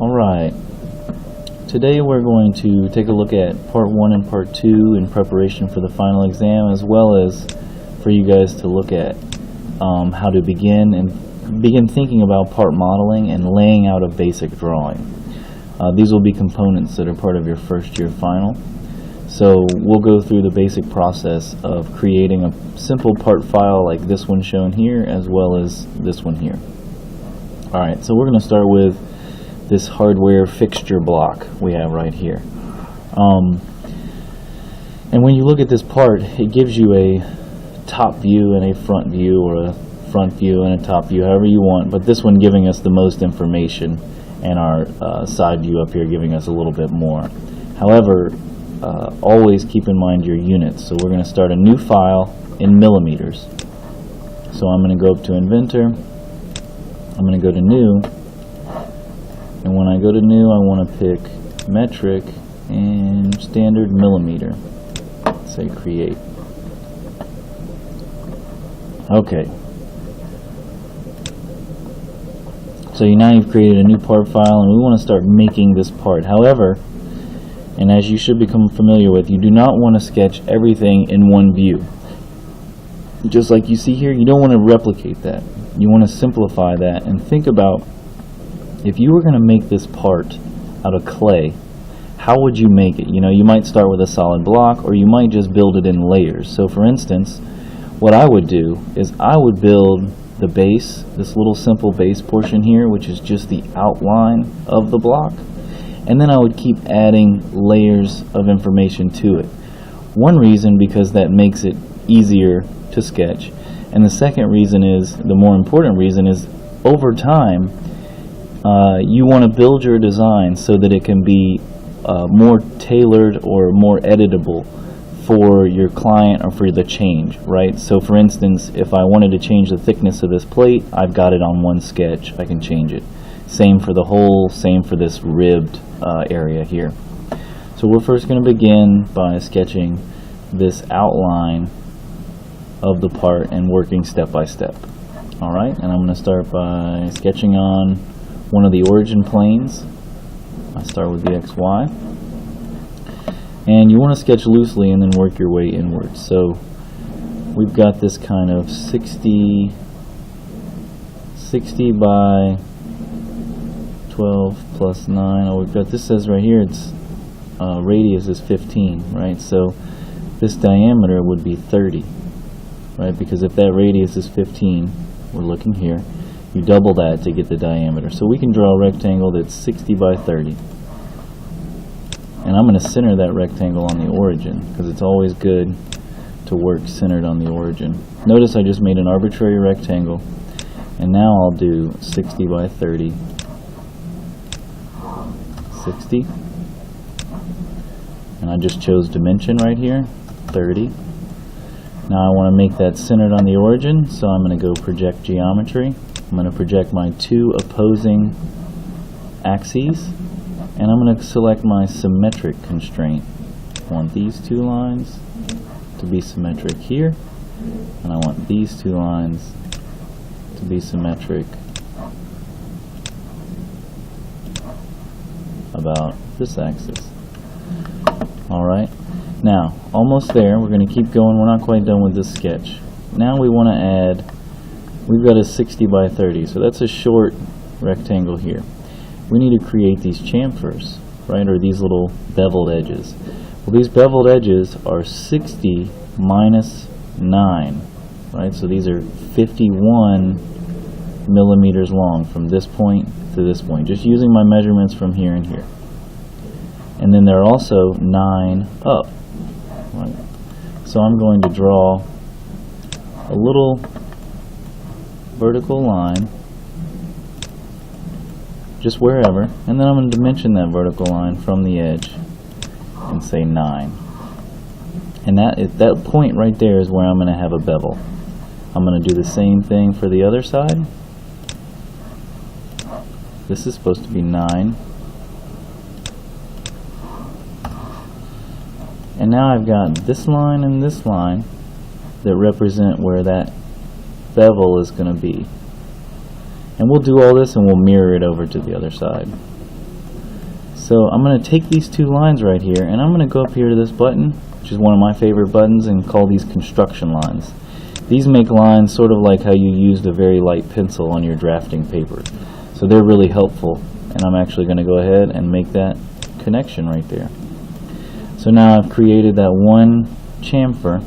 Alright, today we're going to take a look at part 1 and part 2 in preparation for the final exam, as well as for you guys to look at how to begin thinking about part modeling and laying out a basic drawing. These will be components that are part of your first year final. So we'll go through the basic process of creating a simple part file like this one shown here, as well as this one here. Alright, so we're going to start with this hardware fixture block we have right here. And when you look at this part, it gives you a top view and a front view, or a front view and a top view, however you want, but this one giving us the most information, and our side view up here giving us a little bit more. However, always keep in mind your units. So we're going to start a new file in millimeters. So I'm going to go up to Inventor, I'm going to go to New, and when I go to New, I want to pick Metric and Standard Millimeter. Say Create. Okay. So now you've created a new part file, and we want to start making this part. However, and as you should become familiar with, you do not want to sketch everything in one view. Just like you see here, you don't want to replicate that. You want to simplify that and think about, if you were going to make this part out of clay, how would you make it? You know, you might start with a solid block, or you might just build it in layers. So for instance, what I would do is I would build the base, this little simple base portion here, which is just the outline of the block, and then I would keep adding layers of information to it. One reason, because that makes it easier to sketch, and the second reason is, the more important reason is, over time you want to build your design so that it can be more tailored or more editable for your client or for the change, right? So for instance, if I wanted to change the thickness of this plate, I've got it on one sketch, I can change it. Same for the hole, same for this ribbed area here. So we're first going to begin by sketching this outline of the part and working step by step. Alright, and I'm going to start by sketching on one of the origin planes. I start with the XY. And you want to sketch loosely and then work your way inwards. So we've got this kind of 60 by 12 plus 9. Oh, we've got, this says right here, its radius is 15, right? So this diameter would be 30, right? Because if that radius is 15, we're looking here, you double that to get the diameter. So we can draw a rectangle that's 60 by 30. And I'm going to center that rectangle on the origin, because it's always good to work centered on the origin. Notice I just made an arbitrary rectangle, and now I'll do 60 by 30. 60. And I just chose dimension right here, 30. Now I want to make that centered on the origin, so I'm going to go project geometry. I'm going to project my two opposing axes, and I'm going to select my symmetric constraint. I want these two lines to be symmetric here, and I want these two lines to be symmetric about this axis. Alright, now almost there. We're going to keep going. We're not quite done with this sketch. Now we want to add, we've got a 60 by 30, so that's a short rectangle here. We need to create these chamfers, right, or these little beveled edges. Well, these beveled edges are 60 minus 9, right, so these are 51 millimeters long from this point to this point, just using my measurements from here and here. And then they're also 9 up, right? So I'm going to draw a little vertical line just wherever, and then I'm going to dimension that vertical line from the edge and say 9. And that point right there is where I'm going to have a bevel. I'm going to do the same thing for the other side. This is supposed to be 9. And now I've got this line and this line that represent where that bevel is going to be. And we'll do all this and we'll mirror it over to the other side. So I'm going to take these two lines right here, and I'm going to go up here to this button, which is one of my favorite buttons, and call these construction lines. These make lines sort of like how you used a very light pencil on your drafting paper. So they're really helpful, and I'm actually going to go ahead and make that connection right there. So now I've created that one chamfer,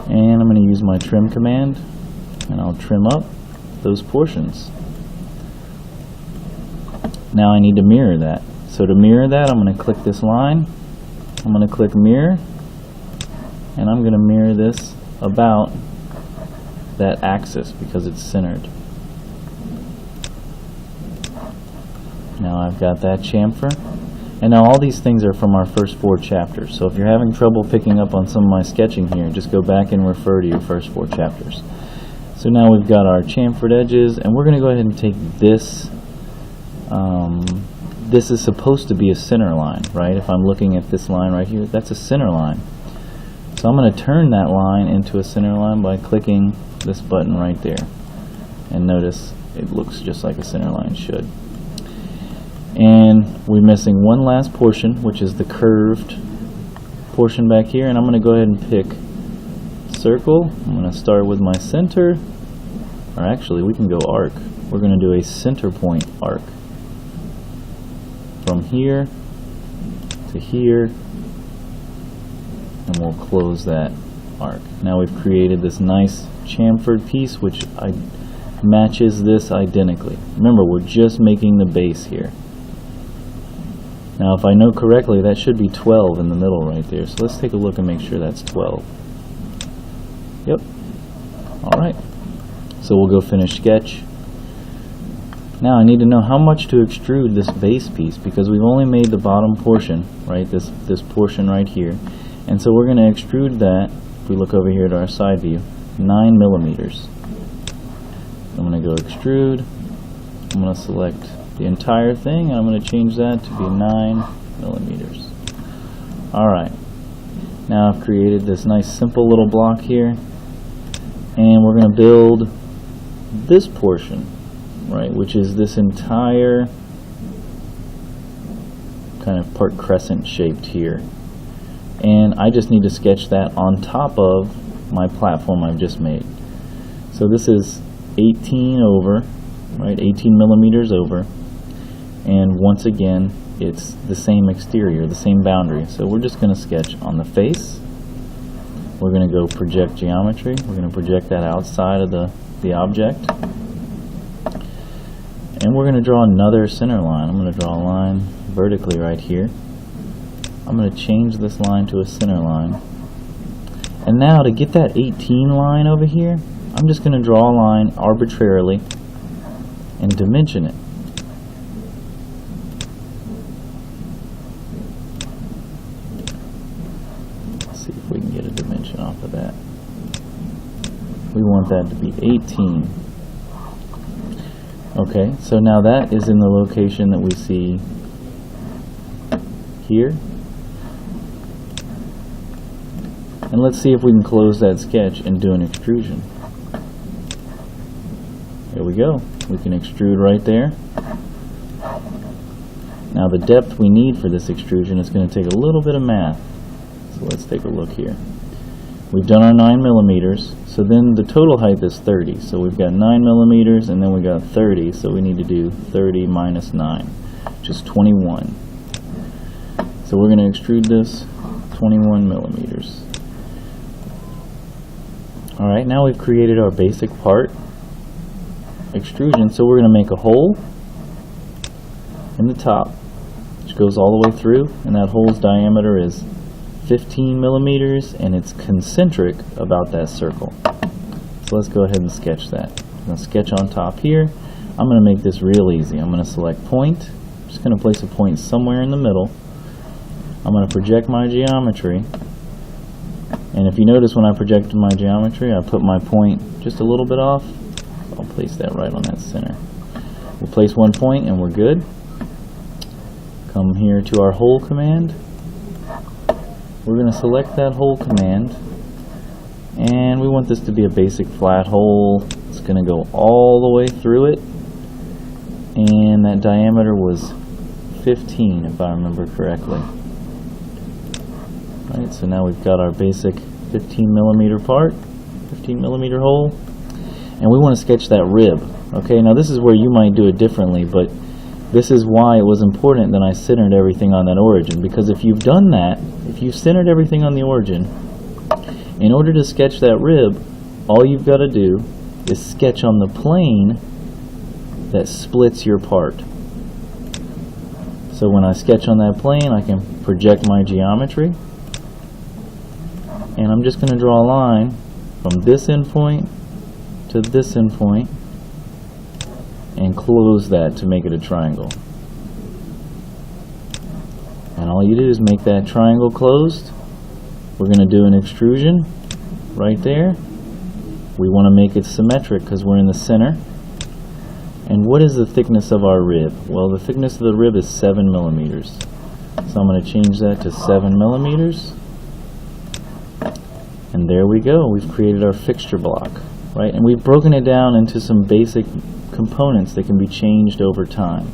and I'm going to use my trim command, and I'll trim up those portions. Now I need to mirror that. So to mirror that, I'm going to click this line, I'm going to click mirror, and I'm going to mirror this about that axis because it's centered. Now I've got that chamfer, and now all these things are from our first 4 chapters. So if you're having trouble picking up on some of my sketching here, just go back and refer to your first 4 chapters. So now we've got our chamfered edges, and we're going to go ahead and take this. This is supposed to be a center line, right? If I'm looking at this line right here, that's a center line. So I'm going to turn that line into a center line by clicking this button right there. And notice it looks just like a center line should. And we're missing one last portion, which is the curved portion back here. And I'm going to go ahead and pick circle. I'm going to start with my center. Or actually, we can go arc. We're going to do a center point arc. From here to here, and we'll close that arc. Now we've created this nice chamfered piece which matches this identically. Remember, we're just making the base here. Now if I know correctly, that should be 12 in the middle right there. So let's take a look and make sure that's 12. Yep. Alright. So we'll go finish sketch. Now I need to know how much to extrude this base piece because we've only made the bottom portion, right? This portion right here. And so we're going to extrude that, if we look over here at our side view, 9 millimeters. I'm going to go extrude. I'm going to select the entire thing, and I'm going to change that to be 9 millimeters. Alright. Now I've created this nice simple little block here, and we're going to build this portion, right, which is this entire kind of part crescent shaped here. And I just need to sketch that on top of my platform I've just made. So this is 18 over, right, 18 millimeters over, and once again it's the same exterior, the same boundary. So we're just going to sketch on the face. We're going to go project geometry. We're going to project that outside of the object. And we're going to draw another center line. I'm going to draw a line vertically right here. I'm going to change this line to a center line. And now to get that 18 line over here, I'm just going to draw a line arbitrarily and dimension it. Let's see if we can get a dimension off of that. We want that to be 18. Okay, so now that is in the location that we see here. And let's see if we can close that sketch and do an extrusion. There we go. We can extrude right there. Now the depth we need for this extrusion is going to take a little bit of math. So let's take a look here. We've done our 9 millimeters, so then the total height is 30. So we've got 9 millimeters and then we got 30, so we need to do 30 minus 9, which is 21. So we're going to extrude this 21 millimeters. Alright, now we've created our basic part extrusion, so we're going to make a hole in the top, which goes all the way through, and that hole's diameter is 15 millimeters, and it's concentric about that circle. So let's go ahead and sketch that. I'm going to sketch on top here. I'm going to make this real easy. I'm going to select point. I'm just going to place a point somewhere in the middle. I'm going to project my geometry. And if you notice when I projected my geometry, I put my point just a little bit off. So I'll place that right on that center. We'll place one point and we're good. Come here to our hole command. We're going to select that hole command. And we want this to be a basic flat hole. It's going to go all the way through it. And that diameter was 15 if I remember correctly. Right, so now we've got our basic 15 millimeter part, 15 millimeter hole, and we want to sketch that rib. Okay, now this is where you might do it differently, but this is why it was important that I centered everything on that origin, because if you've done that, if you've centered everything on the origin, in order to sketch that rib, all you've got to do is sketch on the plane that splits your part. So when I sketch on that plane, I can project my geometry, and I'm just going to draw a line from this endpoint to this endpoint and close that to make it a triangle. And all you do is make that triangle closed. We're going to do an extrusion right there. We want to make it symmetric because we're in the center. And what is the thickness of our rib? Well, the thickness of the rib is 7 millimeters. So I'm going to change that to 7 millimeters. And there we go. We've created our fixture block, right? And we've broken it down into some basic components that can be changed over time,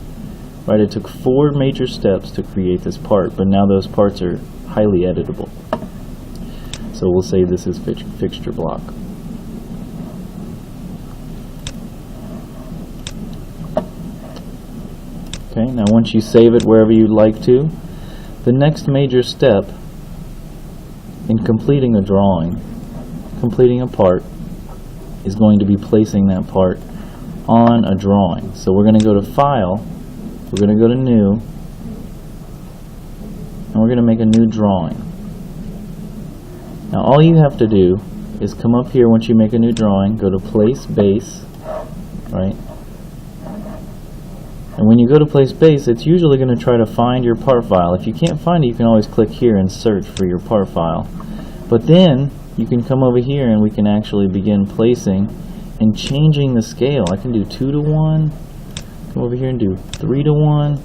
right? It took 4 major steps to create this part, but now those parts are highly editable. So we'll say this is fixture block. Okay, now once you save it wherever you'd like to, the next major step in completing a drawing, completing a part, is going to be placing that part on a drawing. So we're going to go to File, we're going to go to New, and we're going to make a new drawing. Now all you have to do is come up here once you make a new drawing, go to Place Base, right? And when you go to Place Base, it's usually going to try to find your part file. If you can't find it, you can always click here and search for your part file. But then you can come over here and we can actually begin placing and changing the scale. I can do 2 to 1, come over here and do 3 to 1,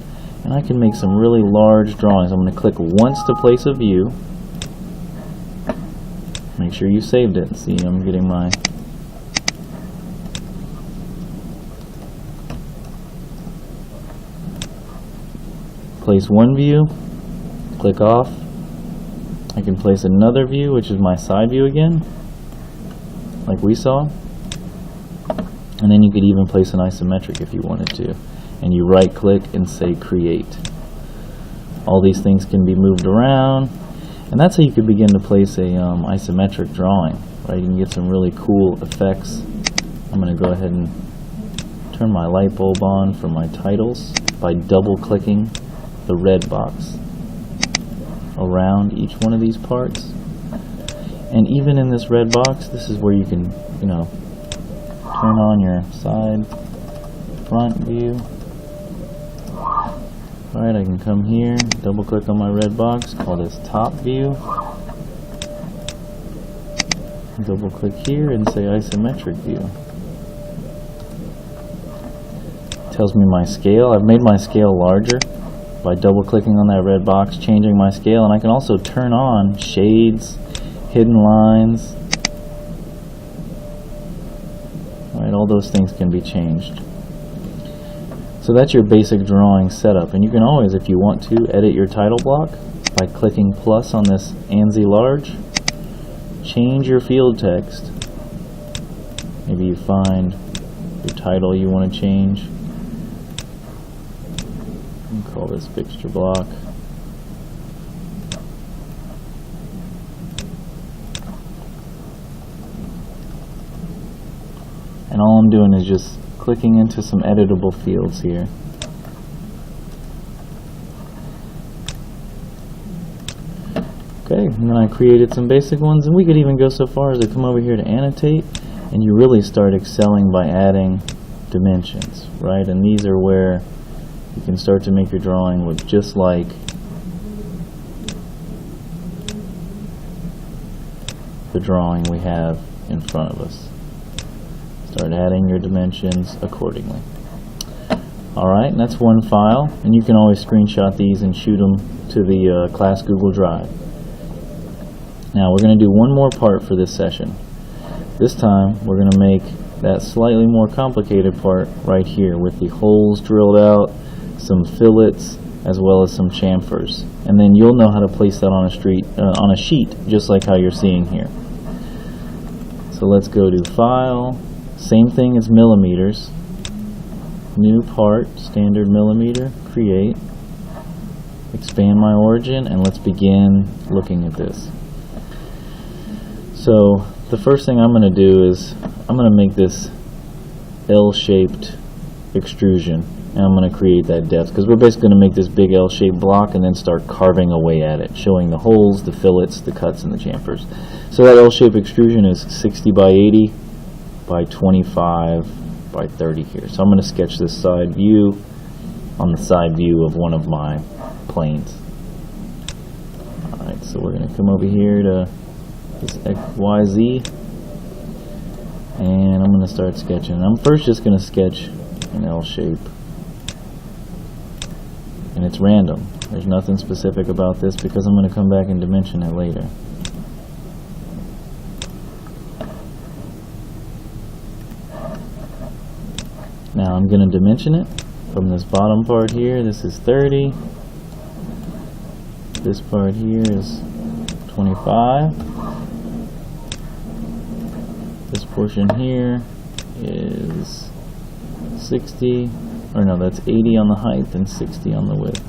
and I can make some really large drawings. I'm going to click once to place a view. Make sure you saved it. See, I'm getting my... Place one view, click off. I can place another view, which is my side view again, like we saw. And then you could even place an isometric if you wanted to. And you right click and say create. All these things can be moved around, and that's how you could begin to place a isometric drawing, right? You can get some really cool effects. I'm going to go ahead and turn my light bulb on for my titles by double clicking the red box around each one of these parts. And even in this red box, this is where you can, you know, turn on your side, front view. Alright, I can come here, double click on my red box, call this top view. Double click here and say isometric view. It tells me my scale. I've made my scale larger by double clicking on that red box, changing my scale, and I can also turn on shades, hidden lines. Alright, all those things can be changed. So that's your basic drawing setup, and you can always, if you want to, edit your title block by clicking plus on this ANSI large. Change your field text. Maybe you find your title you want to change. Call this fixture block. And all I'm doing is just clicking into some editable fields here. Okay, and then I created some basic ones, and we could even go so far as to come over here to annotate, and you really start excelling by adding dimensions, right? And these are where you can start to make your drawing look just like the drawing we have in front of us. Start adding your dimensions accordingly. Alright, and that's one file, and you can always screenshot these and shoot them to the class Google Drive. Now we're going to do one more part for this session. This time we're going to make that slightly more complicated part right here with the holes drilled out, some fillets, as well as some chamfers, and then you'll know how to place that on a sheet, just like how you're seeing here. So let's go to File, same thing as millimeters, new part, standard millimeter, create, expand my origin, and let's begin looking at this. So the first thing I'm going to do is I'm going to make this L-shaped extrusion, and I'm going to create that depth, because we're basically going to make this big L-shaped block and then start carving away at it, showing the holes, the fillets, the cuts, and the chamfers. So that L-shaped extrusion is 60 by 80 by 25 by 30 here. So I'm going to sketch this side view on the side view of one of my planes. Alright, so we're going to come over here to this XYZ, and I'm going to start sketching. I'm first just going to sketch an L shape, and it's random. There's nothing specific about this because I'm going to come back and dimension it later. Now I'm going to dimension it from this bottom part here. This is 30. This part here is 25. This portion here is 60, or no, that's 80 on the height and 60 on the width.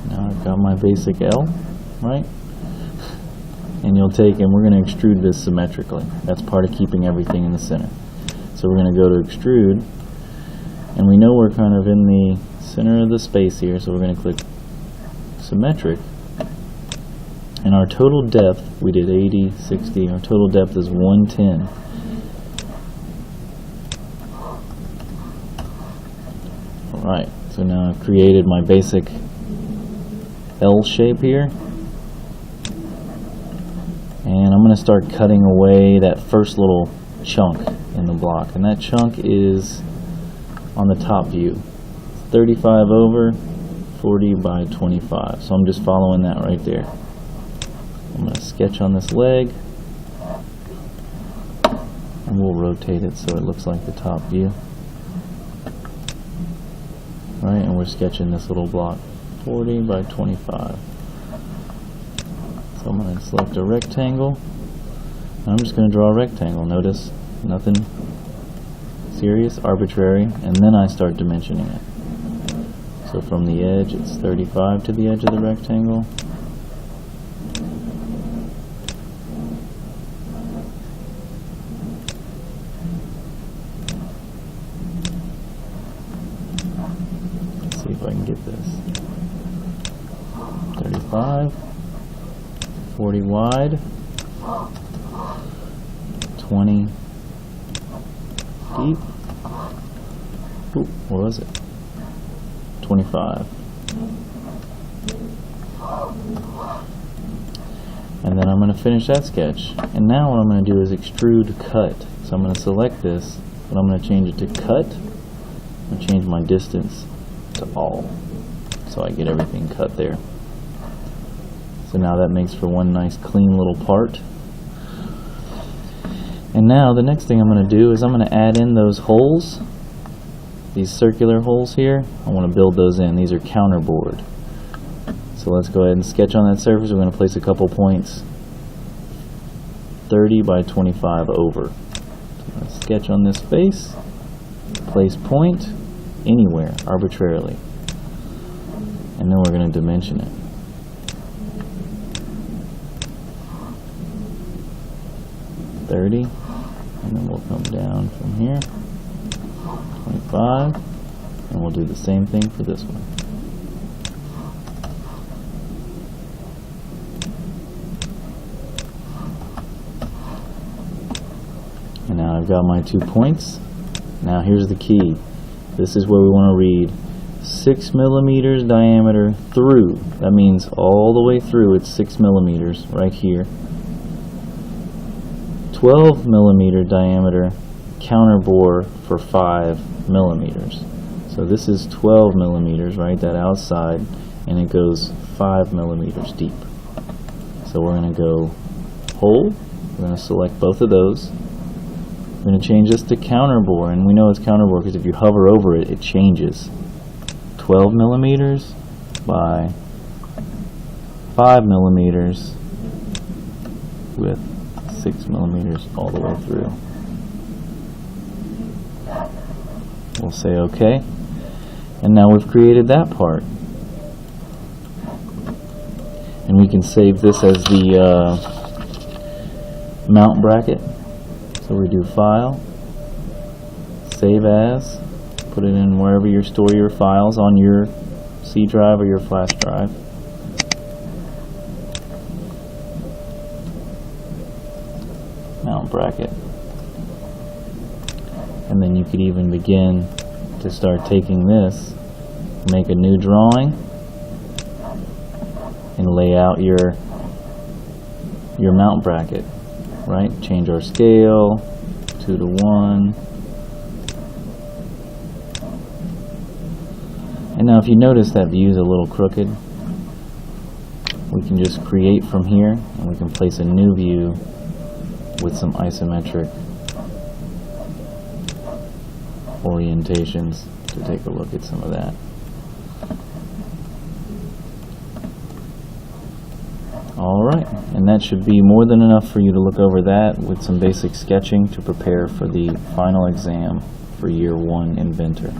Now I've got my basic L, right? And you'll take, and we're going to extrude this symmetrically. That's part of keeping everything in the center. So we're going to go to extrude, and we know we're kind of in the center of the space here, so we're going to click symmetric, and our total depth, we did 80, 60, our total depth is 110. Alright, so now I've created my basic L shape here, and I'm going to start cutting away that first little chunk in the block, and that chunk is on the top view. 35 over 40 by 25, so I'm just following that right there. I'm going to sketch on this leg, and we'll rotate it so it looks like the top view. Right, and we're sketching this little block, 40 by 25. So I'm going to select a rectangle, and I'm just going to draw a rectangle. Notice, nothing serious, arbitrary, and then I start dimensioning it. So from the edge, it's 35 to the edge of the rectangle. Let's see if I can get this. 35, 40 wide, 20 deep. Ooh, what was it? 25. And then I'm going to finish that sketch. And now what I'm going to do is extrude cut. So I'm going to select this, but I'm going to change it to cut. I'm going to change my distance to all, so I get everything cut there. So now that makes for one nice clean little part. And now the next thing I'm going to do is I'm going to add in those holes. These circular holes here, I want to build those in. These are counterbored. So let's go ahead and sketch on that surface. We're going to place a couple points 30 by 25 over. So let's sketch on this face, place point anywhere, arbitrarily. And then we're going to dimension it. $30, and then we'll come down from here. 25, and we'll do the same thing for this one. And now I've got my 2 points. Now here's the key. This is where we want to read 6 millimeters diameter through. That means all the way through it's 6 millimeters right here. 12 millimeter diameter counterbore for 5 millimeters. So this is 12 millimeters, right, that outside, and it goes 5 millimeters deep. So we're going to go hole, we're going to select both of those, I'm going to change this to Counterbore, and we know it's Counterbore because if you hover over it, it changes. 12 millimeters by 5 millimeters with 6 millimeters all the way through. We'll say OK, and now we've created that part. And we can save this as the mount bracket. So we do File, Save As, put it in wherever you store your files, on your C drive or your flash drive. Mount bracket. And then you could even begin to start taking this, make a new drawing, and lay out your mount bracket, right? Change our scale, 2 to 1. And now if you notice that view is a little crooked, we can just create from here, and we can place a new view with some isometric orientations to take a look at some of that. Alright, and that should be more than enough for you to look over that with some basic sketching to prepare for the final exam for Year 1 Inventor.